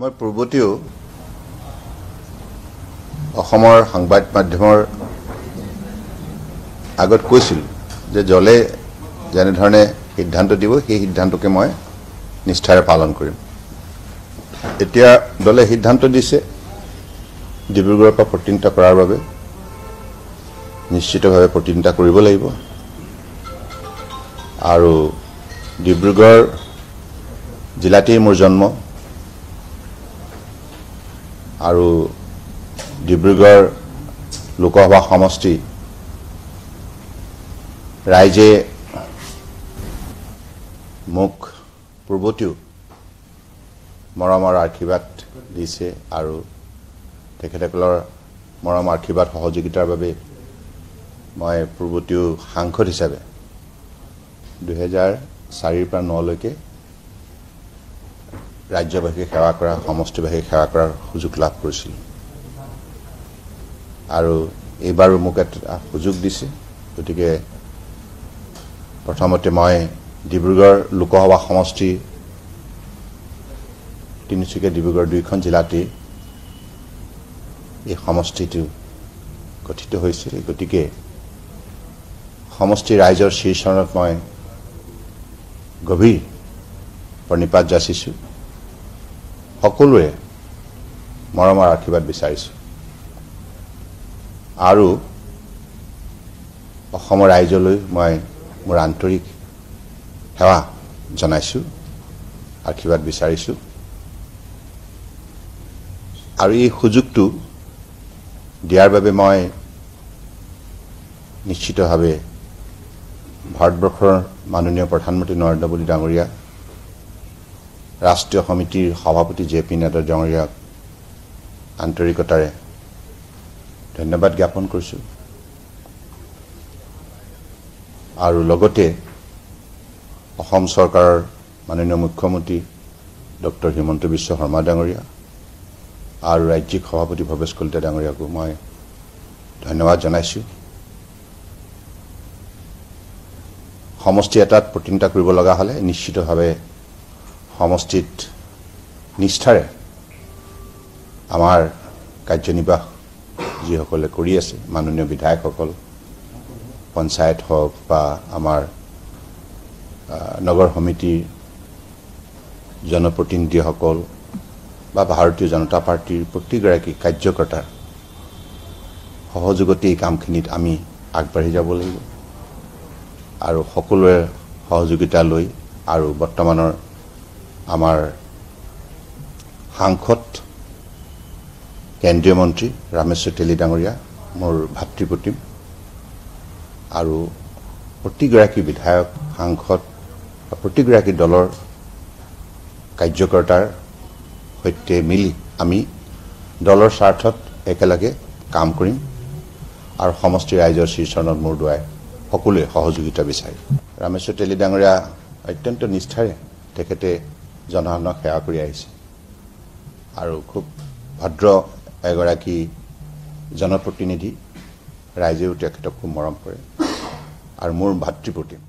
মই পূৰ্বতেও অসমৰ সংবাদ মাধ্যমৰ আগত কৈছিল যে জলে যেনে ধৰণে সিদ্ধান্ত দিব সেই সিদ্ধান্তকে মই নিষ্ঠাৰে পালন কৰিম। এতিয়া দলে সিদ্ধান্ত দিছে ডিব্ৰুগড়ৰ পৰা প্ৰতিনিধিত্ব কৰাৰ বাবে নিশ্চিতভাৱে প্ৰতিনিধিত্ব কৰিব লাগিব আৰু ডিব্ৰুগড় জিলাতেই মোৰ জন্ম আৰু ডিব্ৰুগড় লোকসভা সমষ্টি ৰাইজে মোক পূৰ্বতেও মৰমৰ আশীৰ্বাদ দিছে আৰু তেখেতসকলৰ মৰম আশীৰ্বাদ সহযোগিতাৰ বাবে মই পূৰ্বতেও সাংসদ হিচাপে 2004 পৰা 9 লৈকে ৰাজ্যবাসীক সেৱা কৰা সমষ্টিবাসীক সেৱা কৰাৰ সুযোগ লাভ কৰিছিল আৰু এইবাৰো মোক এটা সুযোগ দিছে। গতিকে প্ৰথমতে মই ডিব্ৰুগড় লোকসভা সমষ্টি তিনিচুকীয়া ডিব্ৰুগড় দুইখন জিলাতে এই সমষ্টিটো গঠিত হৈছিল। গতিকে সমষ্টি ৰাইজৰ শীৰ্ষণত মই গভীৰ প্ৰণিপাত যাচিছোঁ, সকলোৰে মৰমৰ আশীৰ্বাদ বিচাৰিছোঁ আৰু অসমৰ ৰাইজলৈ মই মোৰ আন্তৰিক সেৱা জনাইছোঁ, আশীৰ্বাদ বিচাৰিছোঁ আৰু এই সুযোগটো দিয়াৰ বাবে মই নিশ্চিতভাৱে ভাৰতবৰ্ষৰ মাননীয় প্ৰধানমন্ত্ৰী নৰেন্দ্ৰ মোদী ডাঙৰীয়া, ৰাষ্ট্ৰীয় সমিতিৰ সভাপতি জে.পি. নাড্ডা ডাঙৰীয়াক আন্তৰিকতাৰে ধন্যবাদ জ্ঞাপন কৰিছোঁ আৰু লগতে অসম চৰকাৰৰ মাননীয় মুখ্যমন্ত্ৰী ডক্টৰ হিমন্ত বিশ্ব শৰ্মা ডাঙৰীয়া আৰু ৰাজ্যিক সভাপতি ভৱেশ কলিতা ডাঙৰীয়াকো মই ধন্যবাদ জনাইছোঁ। সমষ্টি এটাত প্ৰতিনিধিত্ব কৰিব লগা হ'লে নিশ্চিতভাৱে সমষ্টিত নিষ্ঠাৰে আমাৰ কাৰ্যনিৰ্বাহ যিসকলে কৰি আছে, মাননীয় বিধায়কসকল, পঞ্চায়ত হওক বা আমাৰ নগৰ সমিতিৰ জনপ্ৰতিনিধিসকল বা ভাৰতীয় জনতা পাৰ্টিৰ প্ৰতিগৰাকী কাৰ্যকৰ্তাৰ সহযোগতে এই কামখিনিত আমি আগবাঢ়ি যাব লাগিব আৰু সকলোৰে সহযোগিতা লৈ আৰু বৰ্তমানৰ আমাৰ সাংসদ কেন্দ্ৰীয় মন্ত্ৰী ৰামেশ্বৰ তেলী ডাঙৰীয়া মোৰ ভাতৃপ্ৰতিম আৰু প্ৰতিগৰাকী বিধায়ক সাংসদ বা প্ৰতিগৰাকী দলৰ কাৰ্যকৰ্তাৰ সৈতে মিলি আমি দলৰ স্বাৰ্থত একেলগে কাম কৰিম আৰু সমষ্টি ৰাইজৰ শীৰ্ষণত মোৰ দুৱাই সকলোৱে সহযোগিতা বিচাৰিম। ৰামেশ্বৰ তেলী ডাঙৰীয়া অত্যন্ত নিষ্ঠাৰে তেখেতে জনসাধাৰণক সেৱা কৰি আহিছে আৰু খুব ভদ্ৰ এগৰাকী জনপ্ৰতিনিধি, ৰাইজেও তেখেতক খুব মৰম কৰে আৰু মোৰ ভাতৃপ্ৰতিম